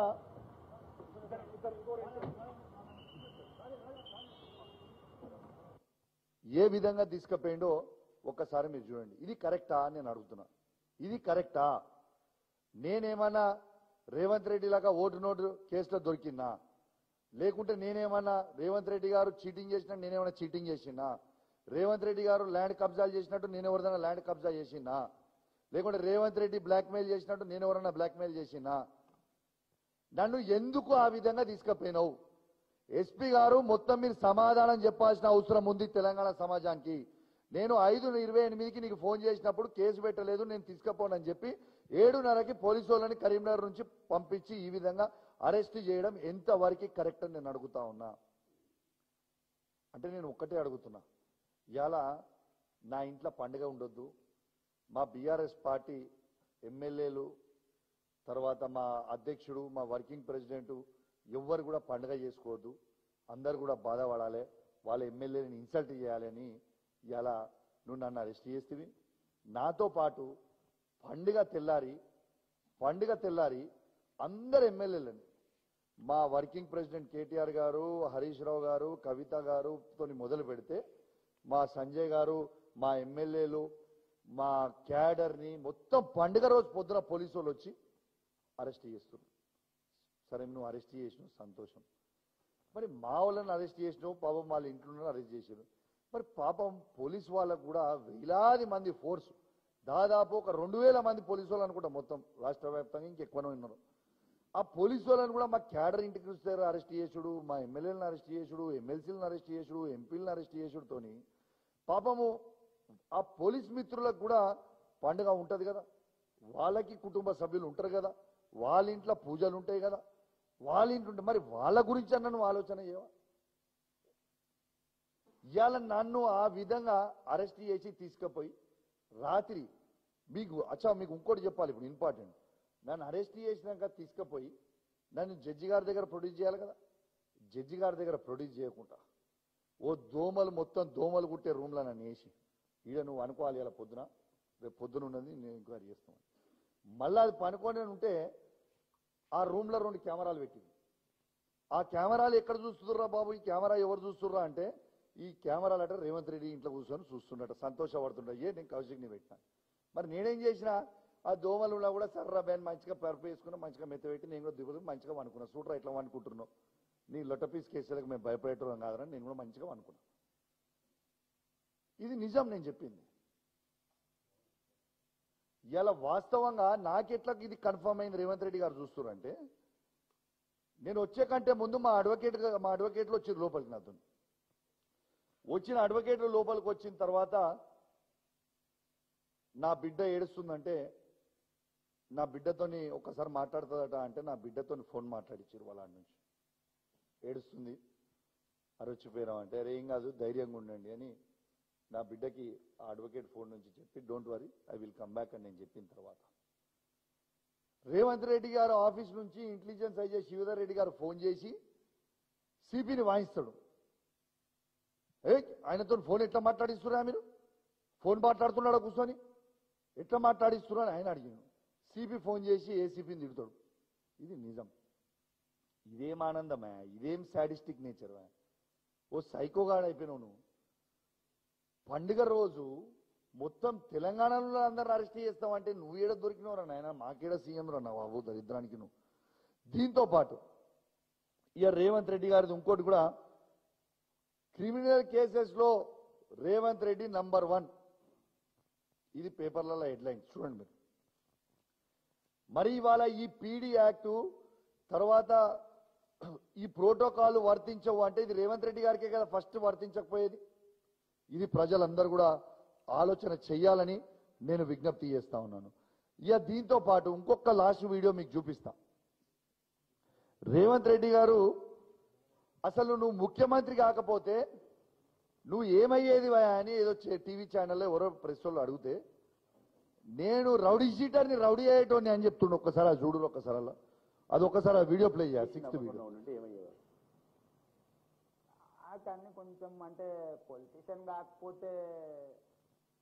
ఏ విధంగా తీసుకుపోయిండో ఒక్కసారి మీరు చూడండి. ఇది కరెక్టా అని నేను అడుగుతున్నా. ఇది కరెక్టా? నేనేమన్నా రేవంత్ రెడ్డి లాగా ఓటు నోటు కేసులో దొరికినా? లేకుంటే నేనేమన్నా రేవంత్ రెడ్డి గారు చీటింగ్ చేసినట్టు నేనేమన్నా చీటింగ్ చేసినా? రేవంత్ రెడ్డి గారు ల్యాండ్ కబ్జాలు చేసినట్టు నేను ఎవరిదైనా ల్యాండ్ కబ్జా చేసినా? లేకుంటే రేవంత్ రెడ్డి బ్లాక్మెయిల్ చేసినట్టు నేను ఎవరన్నా బ్లాక్మెయిల్ చేసినా? నన్ను ఎందుకు ఆ విధంగా తీసుకుపోయినావు? ఎస్పీ గారు మొత్తం మీరు సమాధానం చెప్పాల్సిన అవసరం ఉంది తెలంగాణ సమాజానికి. నేను 5:28కి నీకు ఫోన్ చేసినప్పుడు కేసు పెట్టలేదు, నేను తీసుకుపోనని చెప్పి 7:30కి పోలీసు వాళ్ళని కరీంనగర్ నుంచి పంపించి ఈ విధంగా అరెస్ట్ చేయడం ఎంతవరకు కరెక్ట్ అని నేను అడుగుతా ఉన్నా. అంటే నేను ఒక్కటే అడుగుతున్నా, ఇవాళ నా ఇంట్లో పండుగ ఉండొద్దు, మా బీఆర్ఎస్ పార్టీ ఎమ్మెల్యేలు తర్వాత మా అధ్యక్షుడు మా వర్కింగ్ ప్రెసిడెంట్ ఎవ్వరు కూడా పండుగ చేసుకోవద్దు, అందరు కూడా బాధపడాలి, వాళ్ళ ఎమ్మెల్యేని ఇన్సల్ట్ చేయాలని ఇలా నువ్వు నన్ను అరెస్ట్ చేస్తేవి. నాతో పాటు పండుగ తెల్లారి అందరు ఎమ్మెల్యేలని మా వర్కింగ్ ప్రెసిడెంట్ కేటీఆర్ గారు, హరీష్ రావు గారు, కవిత గారుతో మొదలు పెడితే మా సంజయ్ గారు, మా ఎమ్మెల్యేలు, మా క్యాడర్ని మొత్తం పండుగ రోజు పొద్దున పోలీసు వాళ్ళు వచ్చి అరెస్ట్ చేస్తున్నారు. సరే నువ్వు అరెస్ట్ చేసినావు సంతోషం, మరి మా వాళ్ళని అరెస్ట్ చేసినావు, పాపం వాళ్ళ ఇంట్లో అరెస్ట్ చేసారు. మరి పాపం పోలీసు వాళ్ళకు కూడా వేలాది మంది ఫోర్స్, దాదాపు ఒక 2000 మంది పోలీసు వాళ్ళు అనుకుంటా మొత్తం రాష్ట్ర వ్యాప్తంగా, ఇంకెక్కువనే ఉన్నారు. ఆ పోలీసు వాళ్ళని కూడా మా క్యాడర్ ఇంటికి వస్తారు అరెస్ట్ చేసుడు, మా ఎమ్మెల్యేలను అరెస్ట్ చేసుడు, ఎమ్మెల్సీలను అరెస్ట్ చేసుడు, ఎంపీలను అరెస్ట్ చేసుడుతోని పాపము ఆ పోలీస్ మిత్రులకు కూడా పండుగ ఉంటుంది కదా, వాళ్ళకి కుటుంబ సభ్యులు ఉంటారు కదా, వాళ్ళ ఇంట్లో పూజలు ఉంటాయి కదా, వాళ్ళ ఇంట్లో మరి వాళ్ళ గురించి అన్న నువ్వు ఆలోచన చేయవా? ఇవాళ నన్ను ఆ విధంగా అరెస్ట్ చేసి తీసుకుపోయి రాత్రి మీకు ఇంకోటి చెప్పాలి ఇప్పుడు ఇంపార్టెంట్, నన్ను అరెస్ట్ చేసినాక తీసుకుపోయి నన్ను జడ్జి గారి దగ్గర ప్రొడ్యూస్ చేయాలి కదా. జడ్జి గారి దగ్గర ప్రొడ్యూస్ చేయకుండా ఓ మొత్తం దోమలు కుట్టే రూమ్లో నన్ను వేసి ఈడ నువ్వు అనుకోవాలి ఇలా పొద్దున, రేపు పొద్దున ఉన్నది నేను ఎంక్వైరీ చేస్తాను. మళ్ళీ అది పనుకొని ఉంటే ఆ రూమ్లో 2 కెమెరాలు పెట్టింది. ఆ కెమెరాలు ఎక్కడ చూస్తుర్రా బాబు, ఈ కెమెరా ఎవరు చూస్తుర్రా అంటే ఈ కెమెరాలు అంటే రేవంత్ రెడ్డి ఇంట్లో కూర్చొని చూస్తున్నట్టు సంతోషపడుతుంటా. నేను కౌశిక్ని పెట్టినా. మరి నేనేం చేసినా ఆ దోమలున్నా కూడా సర్రా బ్యాన్ మంచిగా పరుపు వేసుకున్నా, మంచిగా మెత్త పెట్టి నేను కూడా దిగులు మంచిగా అనుకున్నా. చూడరా ఇట్లా అనుకుంటున్నావు, నీ లొట్టపీస్ కేసులకు మేము భయపడేటోళ్ళం కాదని నేను కూడా మంచిగా అనుకున్నాను. ఇది నిజం నేను చెప్పింది. ఇలా వాస్తవంగా నాకెట్లా ఇది కన్ఫర్మ్ అయింది రేవంత్ రెడ్డి గారు చూస్తున్నారంటే, నేను వచ్చే కంటే ముందు మా అడ్వకేట్లు వచ్చారు లోపలికి. నాతో వచ్చిన అడ్వకేట్లు లోపలికి వచ్చిన తర్వాత నా బిడ్డ ఏడుస్తుందంటే, నా బిడ్డతోని ఒక్కసారి మాట్లాడుతుందట అంటే నా బిడ్డతోని ఫోన్ మాట్లాడిచ్చారు వాళ్ళ నుంచి. ఏడుస్తుంది, అరొచ్చిపోయినాం అంటే అరే ఏం కాదు ధైర్యంగా ఉండండి అని నా బిడ్డకి ఆ అడ్వకేట్ ఫోన్ నుంచి చెప్పి don't worry I will come back అని నేను చెప్పిన తర్వాత రేవంత్ రెడ్డి గారు ఆఫీస్ నుంచి ఇంటెలిజెన్స్ ఐజీ శివధర్ రెడ్డి గారు ఫోన్ చేసి సిపిని వాయిస్తాడు. ఆయనతో ఫోన్ ఎట్లా మాట్లాడిస్తున్నా మీరు? ఫోన్ మాట్లాడుతున్నాడా కూర్చొని? ఎట్లా మాట్లాడిస్తున్నా అని ఆయన అడిగాను. సిపి ఫోన్ చేసి ఏసీపీని తిడతాడు. ఇది నిజం. ఇదేం ఆనందమే, ఇదేం సాడిస్టిక్ నేచర్. ఓ సైకోగాడ్ అయిపోయినావు నువ్వు. పండుగ రోజు మొత్తం తెలంగాణలో అందరూ అరెస్ట్ చేస్తావంటే నువ్వు ఏడ దొరికినవరా నాయన? మాకేడ సీఎం రా బాబు దరిద్రానికి నువ్వు. దీంతో పాటు ఇక రేవంత్ రెడ్డి గారిది ఇంకోటి కూడా, క్రిమినల్ కేసెస్ లో రేవంత్ రెడ్డి నంబర్ 1. ఇది పేపర్లలో హెడ్లైన్స్ చూడండి మీరు. మరి ఇవాళ ఈ పీడీ యాక్టు తర్వాత ఈ ప్రోటోకాల్ వర్తించవు అంటే ఇది రేవంత్ రెడ్డి గారికే కదా ఫస్ట్ వర్తించకపోయేది. ఇది ప్రజలందరూ కూడా ఆలోచన చెయ్యాలని నేను విజ్ఞప్తి చేస్తా ఉన్నాను. ఇక దీంతో పాటు ఇంకొక లాస్ట్ వీడియో మీకు చూపిస్తా. రేవంత్ రెడ్డి గారు అసలు నువ్వు ముఖ్యమంత్రి కాకపోతే నువ్వు ఏమయ్యేది అని ఏదో టీవీ ఛానల్లో ఎవరో ప్రెస్ వాళ్ళు అడిగితే, నేను రౌడీ షీటర్ని రౌడీ అయ్యేటోని అని చెప్తుండే. ఒక్కసారి ఆ చూడు, ఒక్కసారి అలా అది ఒక్కసారి ఆ వీడియో ప్లే చేయాలి. 6th video. కానీ కొంచెం అంటే పొలిటీషియన్ కాకపోతే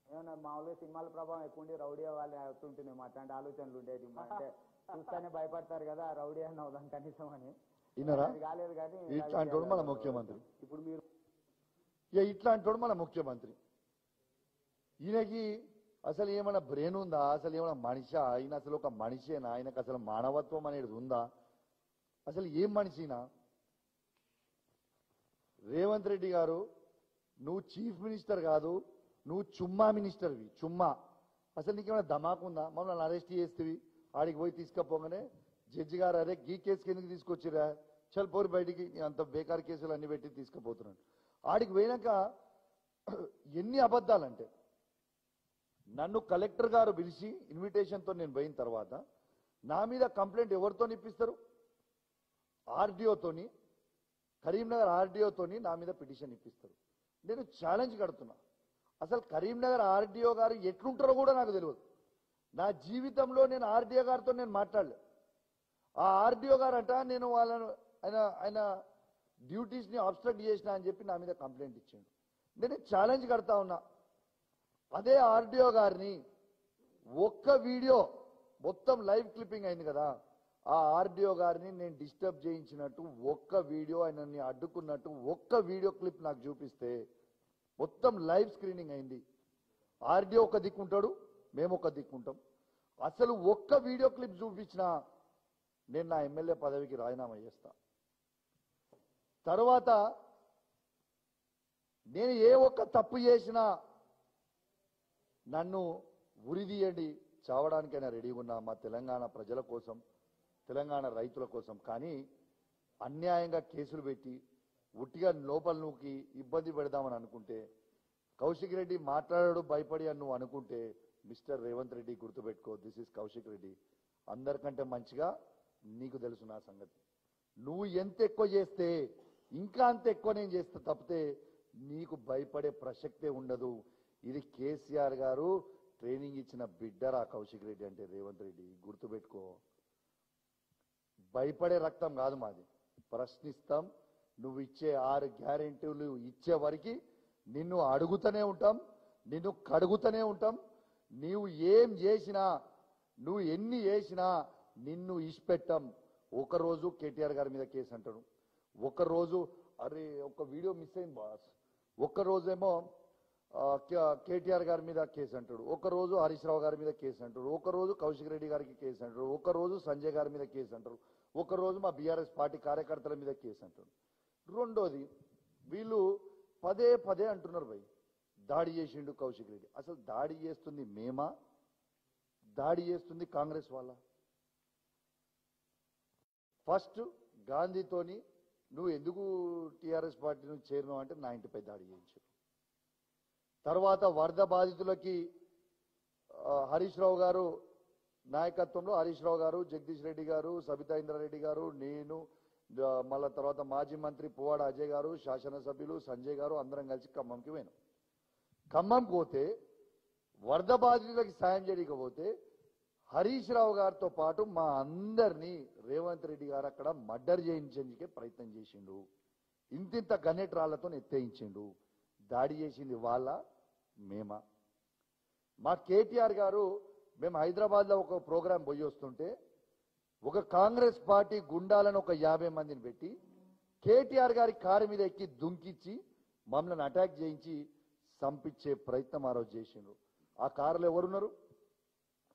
ఏమన్నా మామూలుగా సినిమాల ప్రభావం ఎక్కువ ఉండి రౌడీ వాళ్ళు అవుతుంటుంది. అట్లాంటి ఆలోచనలు ఉండేది. అంటే చూస్తేనే భయపడతారు కదా రౌడీ అని అవుదాం కనీసం అని. అది కాలేదు కానీ ఇట్లాంటి మన ముఖ్యమంత్రి. ఇప్పుడు మీరు ఇట్లాంటి మన ముఖ్యమంత్రి. ఈయనకి అసలు ఏమైనా బ్రెయిన్ ఉందా? అసలు ఏమైనా మనిషి? ఆయన అసలు ఒక మనిషేనా? ఆయనకు అసలు మానవత్వం అనేది ఉందా? అసలు ఏం మనిషినా? రేవంత్ రెడ్డి గారు, నువ్వు చీఫ్ మినిస్టర్ కాదు, నువ్వు చుమ్మా మినిస్టర్వి. చుమ్మా. అసలు నీకేమైనా ధమాకుందా? మమ్మల్ని అరెస్ట్ చేస్తేవి ఆడికి పోయి తీసుకపోగానే జడ్జి గారు అరే ఈ కేసుకి ఎందుకు తీసుకొచ్చిరా, చల్ పోరు బయటికి, అంత బేకార్ కేసులు అన్ని పెట్టి తీసుకుపోతున్నాను. ఆడికి పోయినాక ఎన్ని అబద్ధాలంటే, నన్ను కలెక్టర్ గారు పిలిచి ఇన్విటేషన్తో నేను పోయిన తర్వాత నా మీద కంప్లైంట్ ఎవరితో ఇప్పిస్తారు? ఆర్డీఓతోని, కరీంనగర్ ఆర్డీఓతోని నా మీద పిటిషన్ ఇప్పిస్తారు. నేను ఛాలెంజ్ కడుతున్నా. అసలు కరీంనగర్ ఆర్డీఓ గారు ఎట్లుంటారో కూడా నాకు తెలియదు. నా జీవితంలో నేను ఆర్డీఓ గారితో నేను మాట్లాడలే. ఆ ఆర్డీఓ గారు అంట నేను వాళ్ళను ఆయన డ్యూటీస్ని అబ్స్ట్రక్ట్ చేసిన అని చెప్పి నా మీద కంప్లైంట్ ఇచ్చాడు. నేను ఛాలెంజ్ కడతా ఉన్నా. అదే ఆర్డీఓ గారిని ఒక్క వీడియో మొత్తం లైవ్ క్లిప్పింగ్ అయింది కదా, ఆ ఆర్డీఓ గారిని నేను డిస్టర్బ్ చేయించినట్టు ఒక్క వీడియో, ఆయనని అడ్డుకున్నట్టు ఒక్క వీడియో క్లిప్ నాకు చూపిస్తే, మొత్తం లైవ్ స్క్రీనింగ్ అయింది. ఆర్డీఓ ఒక దిక్కుంటాడు, మేము ఒక దిక్కుంటాం. అసలు ఒక్క వీడియో క్లిప్ చూపించినా నేను నా ఎమ్మెల్యే పదవికి రాజీనామా చేస్తా. తర్వాత నేను ఏ ఒక్క తప్పు చేసినా నన్ను ఉరిదీయండి, చావడానికైనా రెడీగా ఉన్నా మా తెలంగాణ ప్రజల కోసం, తెలంగాణ రైతుల కోసం. కానీ అన్యాయంగా కేసులు పెట్టి ఉట్టిగా లోపల నూకి ఇబ్బంది పెడదామని అనుకుంటే, కౌశిక్ రెడ్డి మాట్లాడాడు భయపడి అని నువ్వు అనుకుంటే, మిస్టర్ రేవంత్ రెడ్డి గుర్తుపెట్టుకో, దిస్ ఇస్ కౌశిక్ రెడ్డి. అందరికంటే మంచిగా నీకు తెలుసు నా సంగతి. నువ్వు ఎంత ఎక్కువ చేస్తే ఇంకా అంత ఎక్కువ నేను చేస్తా తప్పితే నీకు భయపడే ప్రసక్తే ఉండదు. ఇది కేసీఆర్ గారు ట్రైనింగ్ ఇచ్చిన బిడ్డరా కౌశిక్ రెడ్డి అంటే రేవంత్ రెడ్డి, గుర్తుపెట్టుకో. భయపడే రక్తం కాదు మాది, ప్రశ్నిస్తాం. నువ్వు ఇచ్చే 6 గ్యారెంటీలు ఇచ్చే వరకు నిన్ను అడుగుతూనే ఉంటాం, నిన్ను కడుగుతూనే ఉంటాం. నీవు ఏం చేసినా, నువ్వు ఎన్ని చేసినా నిన్ను ఇష్పెట్టాం. ఒకరోజు కేటీఆర్ గారి మీద కేసు అంటాడు, ఒకరోజు అరే ఒక వీడియో మిస్ అయింది బాస్, ఒక్కరోజేమో కేటీఆర్ గారి మీద కేసు అంటాడు, ఒకరోజు హరీష్ రావు గారి మీద కేసు అంటాడు, ఒకరోజు కౌశిక్ రెడ్డి గారికి కేసు అంటాడు, ఒకరోజు సంజయ్ గారి మీద కేసు అంటారు, ఒకరోజు మా బీఆర్ఎస్ పార్టీ కార్యకర్తల మీద కేసు అంటున్నారు. రెండోది వీళ్ళు పదే పదే అంటున్నారు భయ్ దాడి చేసిండు కౌశిక్ రెడ్డి. అసలు దాడి చేస్తుంది మేమా, దాడి చేస్తుంది కాంగ్రెస్ వాళ్ళ? ఫస్ట్ గాంధీతోని నువ్వు ఎందుకు టీఆర్ఎస్ పార్టీ నుంచి చేరినావు అంటే నా ఇంటిపై దాడి చేయించారు. తర్వాత వరద బాధితులకి హరీష్ రావు గారు నాయకత్వంలో హరీష్ రావు గారు, జగదీష్ రెడ్డి గారు, సబితా ఇంద్రారెడ్డి గారు, నేను, మళ్ళా తర్వాత మాజీ మంత్రి పువ్వాడ అజయ్ గారు, శాసనసభ్యులు సంజయ్ గారు అందరం కలిసి ఖమ్మంకి పోయినాం. ఖమ్మంకి పోతే వరద బాధితులకి సాయం చేయకపోతే హరీష్ రావు గారితో పాటు మా అందరినీ రేవంత్ రెడ్డి గారు అక్కడ మర్డర్ చేయించేందుకే ప్రయత్నం చేసిండు. ఇంతింత గన్నెట్ రాళ్లతో ఎత్తేయించిండు. దాడి చేసింది వాళ్ళ మేమా? మా కేటీఆర్ గారు మేము హైదరాబాద్లో ఒక ప్రోగ్రాం పోయి వస్తుంటే ఒక కాంగ్రెస్ పార్టీ గుండాలను ఒక 50 మందిని పెట్టి కేటీఆర్ గారి కారు మీద ఎక్కి దుంకిచ్చి మమ్మల్ని అటాక్ చేయించి సంపించే ప్రయత్నం ఆ రోజు చేసిండ్రు. ఆ కారులో ఎవరున్నారు?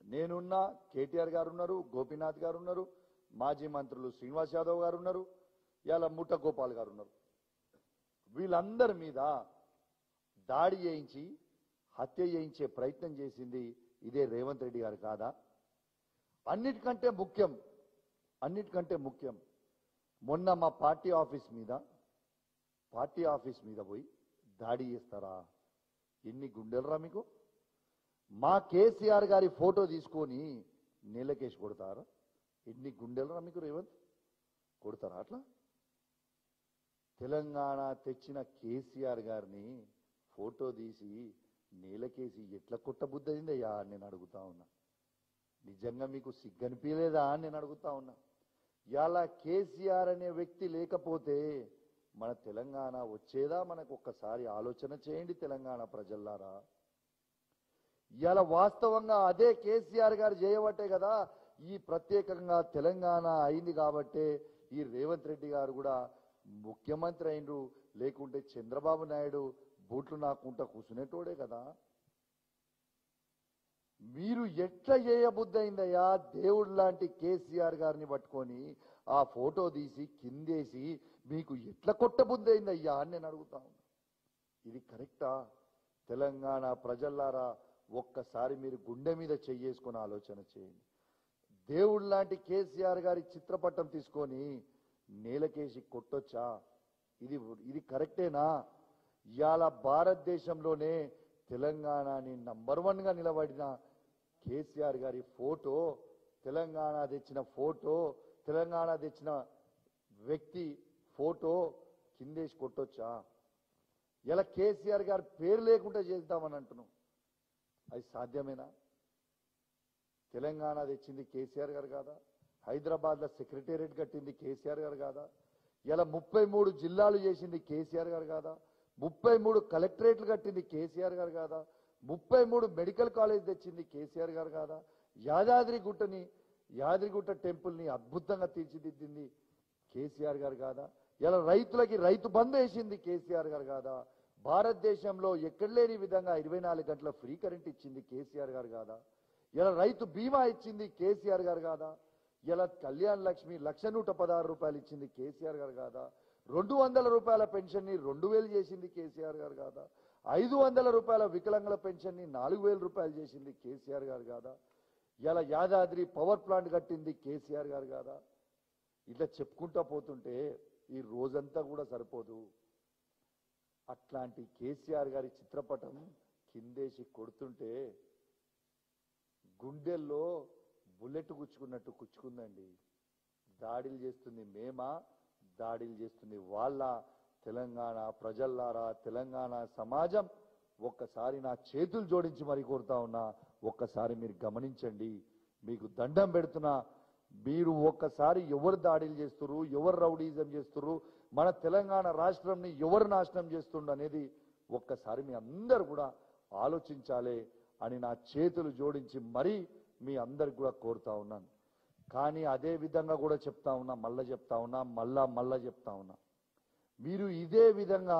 నేనున్నా, కేటీఆర్ గారు ఉన్నారు, గోపీనాథ్ గారు ఉన్నారు, మాజీ మంత్రులు శ్రీనివాస్ యాదవ్ గారు ఉన్నారు, ఇలా ముఠ గోపాల్ గారు ఉన్నారు. వీళ్ళందరి మీద దాడి చేయించి హత్య చేయించే ప్రయత్నం చేసింది ఇదే రేవంత్ రెడ్డి గారు కాదా? అన్నిటికంటే ముఖ్యం మొన్న మా పార్టీ ఆఫీస్ మీద పోయి దాడి చేస్తారా? ఎన్ని గుండెలరా మీకు? మా కేసీఆర్ గారి ఫోటో తీసుకొని నీళ్ళకేసి కొడతారా? ఎన్ని గుండెలరా మీకు? రేవంత్ కొడతారా అట్లా? తెలంగాణ తెచ్చిన కేసీఆర్ గారిని ఫోటో తీసి నేలకేసి ఎట్లా కొట్టబుద్దయిందయ్యా అని నేను అడుగుతా ఉన్నా. నిజంగా మీకు సిగ్గనిపించలేదా అని నేను అడుగుతా ఉన్నా. ఇలా కేసీఆర్ అనే వ్యక్తి లేకపోతే మన తెలంగాణ వచ్చేదా? మనకు ఒక్కసారి ఆలోచన చేయండి తెలంగాణ ప్రజల్లారా. ఇవాళ వాస్తవంగా అదే కేసీఆర్ గారు చేయబట్టే కదా ఈ ప్రత్యేకంగా తెలంగాణ అయింది. కాబట్టే ఈ రేవంత్ రెడ్డి గారు కూడా ముఖ్యమంత్రి అయినరు. లేకుంటే చంద్రబాబు నాయుడు బూట్లు నాకుంటా కూర్చునేటోడే కదా. మీరు ఎట్లా చేయబుద్దయిందయ్యా దేవుడు లాంటి కేసీఆర్ గారిని పట్టుకొని ఆ ఫోటో తీసి కిందేసి మీకు ఎట్లా కొట్టబుద్దయిందయ్యా అని నేను అడుగుతా ఉన్నా. ఇది కరెక్టా? తెలంగాణ ప్రజల్లారా ఒక్కసారి మీరు గుండె మీద చెయ్యేసుకొని ఆలోచన చేయండి. దేవుడు లాంటి కేసీఆర్ గారి చిత్రపటం తీసుకొని నేలకేసి కొట్టొచ్చా? ఇది కరెక్టేనా? ఇవాళ భారతదేశంలోనే తెలంగాణని నంబర్ 1గా నిలబడిన కేసీఆర్ గారి ఫోటో, తెలంగాణ తెచ్చిన ఫోటో, తెలంగాణ తెచ్చిన వ్యక్తి ఫోటో కిందేసి కొట్టొచ్చా? ఇలా కేసీఆర్ గారి పేరు లేకుండా చేద్దామని అంటున్నాం. అది సాధ్యమేనా? తెలంగాణ తెచ్చింది కేసీఆర్ గారు కాదా? హైదరాబాద్లో సెక్రటేరియట్ కట్టింది కేసీఆర్ గారు కాదా? ఇలా 33 జిల్లాలు చేసింది కేసీఆర్ గారు కాదా? 33 కలెక్టరేట్లు కట్టింది కేసీఆర్ గారు కాదా? 33 మెడికల్ కాలేజ్ తెచ్చింది కేసీఆర్ గారు కాదా? యాదగిరిగుట్ట టెంపుల్ని అద్భుతంగా తీర్చిదిద్దింది కేసీఆర్ గారు కాదా? ఇలా రైతులకి రైతు బంధు వేసింది కేసీఆర్ గారు కాదా? భారతదేశంలో ఎక్కడ లేని విధంగా 24 గంటల ఫ్రీ కరెంట్ ఇచ్చింది కేసీఆర్ గారు కాదా? ఇలా రైతు బీమా ఇచ్చింది కేసీఆర్ గారు కాదా? ఇలా కళ్యాణ్ లక్ష్మి 1,116 రూపాయలు ఇచ్చింది కేసీఆర్ గారు కాదా? 200 రూపాయల పెన్షన్ని 2000 చేసింది కేసీఆర్ గారు కాదా? 500 రూపాయల వికలాంగుల పెన్షన్ని 4000 రూపాయలు చేసింది కేసీఆర్ గారు కాదా? ఇలా యాదాద్రి పవర్ ప్లాంట్ కట్టింది కేసీఆర్ గారు కాదా? ఇట్లా చెప్పుకుంటా పోతుంటే ఈ రోజంతా కూడా సరిపోదు. అట్లాంటి కేసీఆర్ గారి చిత్రపటం కిందేసి కొడుతుంటే గుండెల్లో బుల్లెట్ గుచ్చుకున్నట్టు గుచ్చుకుందండి. దాడులు చేస్తుంది మేమా, దాడులు చేస్తుంది వాళ్ళ? తెలంగాణ ప్రజల్లారా, తెలంగాణ సమాజం ఒక్కసారి నా చేతులు జోడించి మరి కోరుతా ఉన్నా, ఒక్కసారి మీరు గమనించండి. మీకు దండం పెడుతున్నా. మీరు ఒక్కసారి ఎవరు దాడులు చేస్తున్నారు, ఎవరు రౌడీజం చేస్తున్నారు, మన తెలంగాణ రాష్ట్రంని ఎవరు నాశనం చేస్తుండ్రు అనేది ఒక్కసారి మీ అందరు కూడా ఆలోచించాలి అని నా చేతులు జోడించి మరీ మీ అందరికి కూడా కోరుతా ఉన్నాను. కానీ అదే విధంగా కూడా చెప్తా ఉన్నా, మళ్ళా చెప్తా ఉన్నా, మళ్ళా చెప్తా ఉన్నా, మీరు ఇదే విధంగా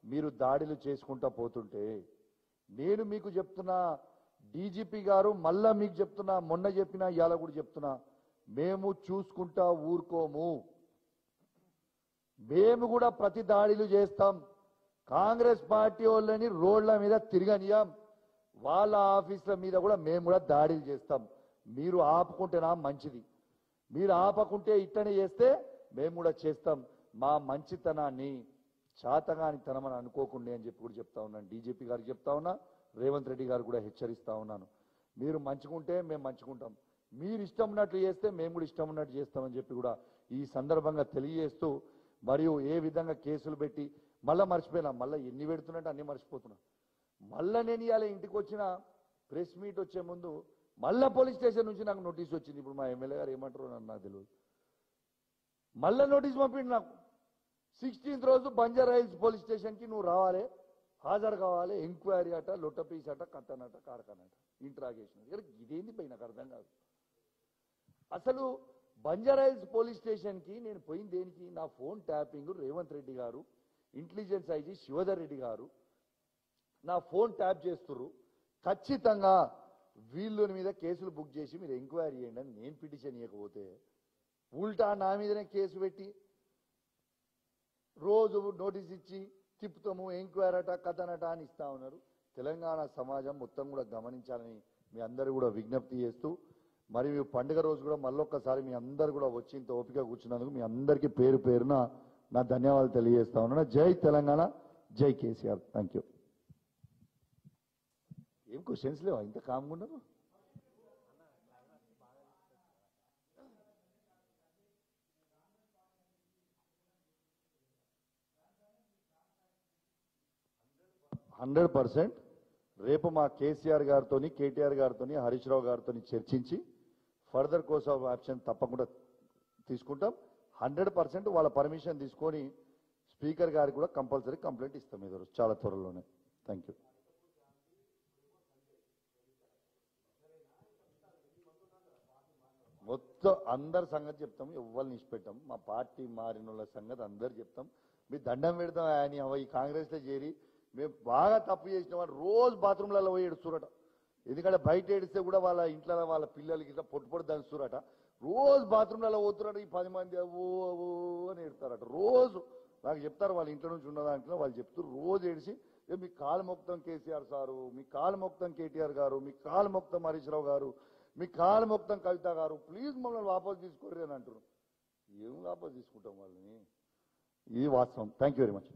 మీరు దాడులు చేసుకుంటా పోతుంటే నేను మీకు చెప్తున్నా, డీజీపీ గారు మళ్ళా మీకు చెప్తున్నా, మొన్న చెప్పినా ఇవాళ కూడా చెప్తున్నా, మేము చూసుకుంటా ఊరుకోము. మేము కూడా ప్రతి దాడులు చేస్తాం. కాంగ్రెస్ పార్టీ వాళ్ళని రోడ్ల మీద తిరగనియం. వాళ్ళ ఆఫీసుల మీద కూడా మేము కూడా దాడులు చేస్తాం. మీరు ఆపుకుంటేనా మంచిది. మీరు ఆపకుంటే ఇట్టనే చేస్తే మేము కూడా చేస్తాం. మా మంచితనాన్ని చాతగానితనమని అనుకోకుండా అని చెప్పి కూడా చెప్తా ఉన్నాను. డీజీపీ గారికి చెప్తా ఉన్నా, రేవంత్ రెడ్డి గారు కూడా హెచ్చరిస్తా ఉన్నాను. మీరు మంచుకుంటే మేము మంచుకుంటాం, మీరు ఇష్టం ఉన్నట్లు చేస్తే మేము కూడా ఇష్టం ఉన్నట్టు చేస్తామని చెప్పి కూడా ఈ సందర్భంగా తెలియజేస్తూ, మరియు ఏ విధంగా కేసులు పెట్టి మళ్ళీ మర్చిపోయినా, మళ్ళీ ఎన్ని పెడుతున్నట్టు అన్ని మర్చిపోతున్నా. మళ్ళీ నేను ఇవాళ ఇంటికి వచ్చిన ప్రెస్ మీట్ వచ్చే ముందు మళ్ళా పోలీస్ స్టేషన్ నుంచి నాకు నోటీస్ వచ్చింది. ఇప్పుడు మా ఎమ్మెల్యే గారు ఏమంటారో నాకు తెలియదు. మళ్ళా నోటీస్ పంపిండి నాకు. 16th రోజు బంజారా హిల్స్ పోలీస్ స్టేషన్కి నువ్వు రావాలి, హాజరు కావాలి, ఎంక్వైరీ అట, లొట్టపీస్ అట, కత్తనట, కారకనట, ఇంట్రాగేషన్. ఇదేంది పోయి నాకు అర్థం కాదు. అసలు బంజారా హిల్స్ పోలీస్ స్టేషన్కి నేను పోయింది దేనికి? నా ఫోన్ ట్యాపింగ్ రేవంత్ రెడ్డి గారు, ఇంటెలిజెన్స్ ఐజీ శివధర్ రెడ్డి గారు నా ఫోన్ ట్యాప్ చేస్తుర్రు. ఖచ్చితంగా వీళ్ళ మీద కేసులు బుక్ చేసి మీరు ఎంక్వైరీ చేయండి అని నేను పిటిషన్ ఇవ్వకపోతే ఉల్టా నా మీదనే కేసు పెట్టి రోజు నోటీస్ ఇచ్చి తిప్పుతాము, ఎంక్వైరీ అట, కథనట అని ఇస్తా ఉన్నారు. తెలంగాణ సమాజం మొత్తం కూడా గమనించాలని మీ అందరూ కూడా విజ్ఞప్తి చేస్తూ, మరియు పండుగ రోజు కూడా మళ్ళొక్కసారి మీ అందరు కూడా వచ్చి ఇంత ఓపిక కూర్చున్నందుకు మీ అందరికీ పేరు పేరున నా ధన్యవాదాలు తెలియజేస్తా ఉన్నాను. జై తెలంగాణ, జై కేసీఆర్. Thank you. ఏం క్వశ్చన్స్ లేవా? ఇంత కామ్గా ఉన్నారు. %. రేపు మా కేసీఆర్ గారితో, కేటీఆర్ గారితో, హరీష్ రావు గారితో చర్చించి ఫర్దర్ కోర్స్ ఆఫ్ యాక్షన్ తప్పకుండా తీసుకుంటాం. 100% వాళ్ళ పర్మిషన్ తీసుకొని స్పీకర్ గారికి కూడా కంపల్సరీ కంప్లైంట్ ఇస్తాం ఈరోజు చాలా త్వరలోనే. Thank you. మొత్తం అందరి సంగతి చెప్తాం, ఎవరిని ఇచ్చిపెట్టాం. మా పార్టీ మారిన వాళ్ళ సంగతి అందరు చెప్తాం. మీరు దండం పెడతాం ఆయన ఈ కాంగ్రెస్లో చేరి మేము బాగా తప్పు చేసిన వాడు రోజు బాత్రూంలలో పోయి ఏడుస్తురట. ఎందుకంటే బయట ఏడిస్తే కూడా వాళ్ళ ఇంట్లో వాళ్ళ పిల్లలకి ఇట్లా పొట్టు దంచురట. రోజు బాత్రూంలలో పోతున్నట్టు ఈ 10 మంది ఓ ఓ అని ఏడుతారట. రోజు నాకు చెప్తారు, వాళ్ళ ఇంట్లో నుంచి ఉన్న దాంట్లో వాళ్ళు చెప్తారు. రోజు ఏడిసి మీ కాలు మొక్తం కేసీఆర్ సారు, మీ కాలు మొక్తం కేటీఆర్ గారు, మీ కాలు మొక్తం హరీష్ రావు గారు, మీ కాలు మొక్తం కవిత గారు, ప్లీజ్ మమ్మల్ని వాపసు తీసుకోర్రి అని అంటారు. ఏం వాపసు తీసుకుంటాం వాళ్ళని? ఇది వాస్తవం. Thank you very much.